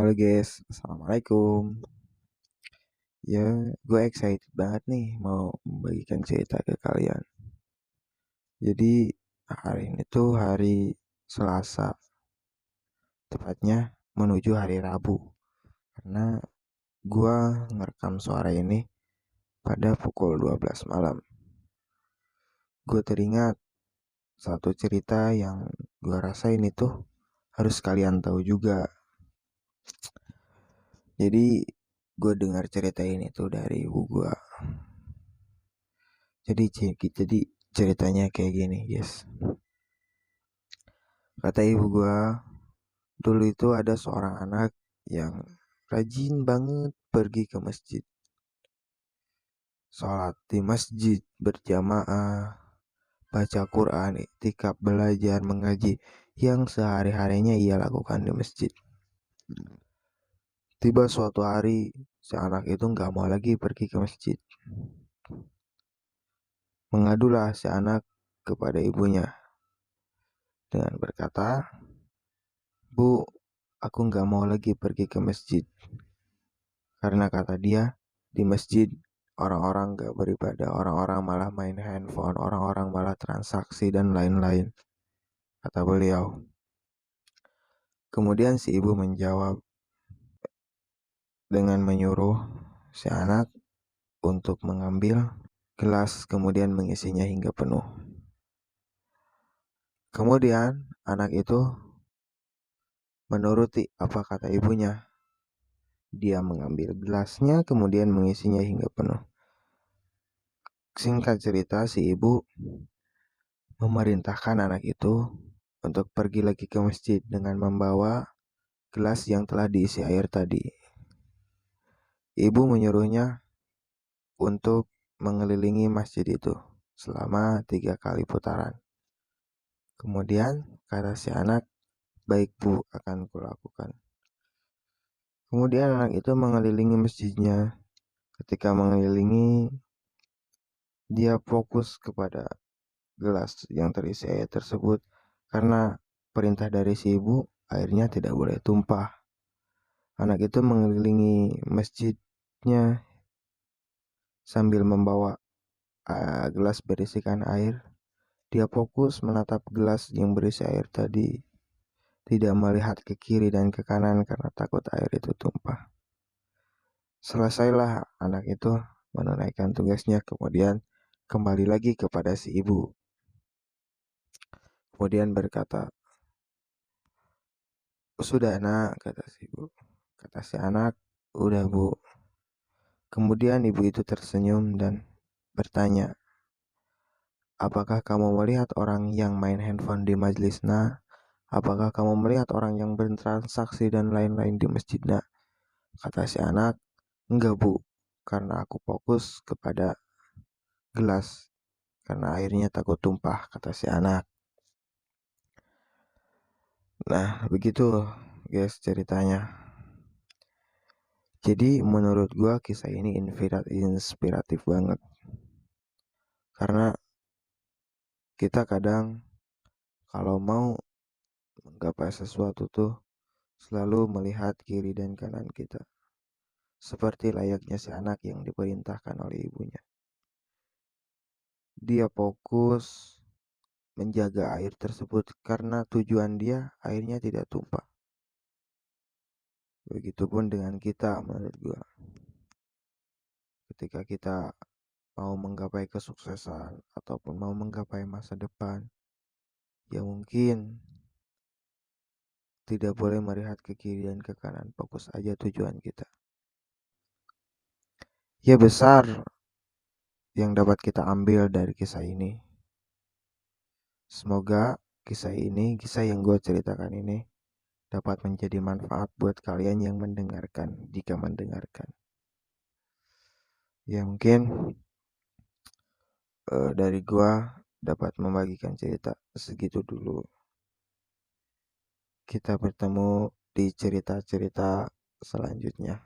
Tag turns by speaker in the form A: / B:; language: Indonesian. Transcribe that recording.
A: Halo guys, Assalamualaikum. Ya, gue excited banget nih mau membagikan cerita ke kalian. Jadi hari ini tuh hari Selasa, tepatnya menuju hari Rabu. Karena gue ngerekam suara ini pada pukul 12 malam. Gue teringat satu cerita yang gue rasain itu harus kalian tahu juga. Jadi gue dengar cerita ini tuh dari ibu gue. Jadi ceritanya kayak gini, guys. Kata ibu gua, dulu itu ada seorang anak yang rajin banget pergi ke masjid. Sholat di masjid berjamaah, baca Quran, iktikaf, belajar, mengaji yang sehari-harinya ia lakukan di masjid. Tiba suatu hari, si anak itu nggak mau lagi pergi ke masjid. Mengadulah si anak kepada ibunya dengan berkata, "Bu, aku nggak mau lagi pergi ke masjid. Karena kata dia, di masjid orang-orang gak beribadah, orang-orang malah main handphone, orang-orang malah transaksi dan lain-lain," kata beliau. Kemudian si ibu menjawab dengan menyuruh si anak untuk mengambil gelas kemudian mengisinya hingga penuh. Kemudian anak itu menuruti apa kata ibunya. Dia mengambil gelasnya kemudian mengisinya hingga penuh. Singkat cerita, si ibu memerintahkan anak itu untuk pergi lagi ke masjid dengan membawa gelas yang telah diisi air tadi. Ibu menyuruhnya untuk mengelilingi masjid itu selama 3 kali putaran. Kemudian kata si anak, "Baik Bu, akan kulakukan." Kemudian anak itu mengelilingi masjidnya. Ketika mengelilingi, dia fokus kepada gelas yang terisi air tersebut karena perintah dari si ibu, airnya tidak boleh tumpah. Anak itu mengelilingi masjidnya sambil membawa gelas berisikan air. Dia fokus menatap gelas yang berisi air tadi, tidak melihat ke kiri dan ke kanan karena takut air itu tumpah. Selesailah anak itu menunaikan tugasnya, kemudian kembali lagi kepada si ibu. Kemudian berkata, "Sudah nak," kata si ibu. Kata si anak, "Udah Bu." Kemudian ibu itu tersenyum dan bertanya, "Apakah kamu melihat orang yang main handphone di majlis Nah? Apakah kamu melihat orang yang bertransaksi dan lain-lain di masjid Nah?" Kata si anak, "Enggak Bu, karena aku fokus kepada gelas, karena airnya takut tumpah," kata si anak. Nah, begitu guys ceritanya. Jadi menurut gua kisah ini inspiratif banget. Karena kita kadang kalau mau menggapai sesuatu tuh selalu melihat kiri dan kanan kita. Seperti layaknya si anak yang diperintahkan oleh ibunya. Dia fokus menjaga air tersebut karena tujuan dia airnya tidak tumpah. Begitupun dengan kita menurut gua. Ketika kita mau menggapai kesuksesan ataupun mau menggapai masa depan, ya mungkin tidak boleh melihat ke kiri dan ke kanan, fokus aja tujuan kita. Ya besar yang dapat kita ambil dari kisah ini. Semoga kisah yang gue ceritakan ini dapat menjadi manfaat buat kalian yang mendengarkan, jika mendengarkan. Ya mungkin dari gue dapat membagikan cerita segitu dulu. Kita bertemu di cerita-cerita selanjutnya.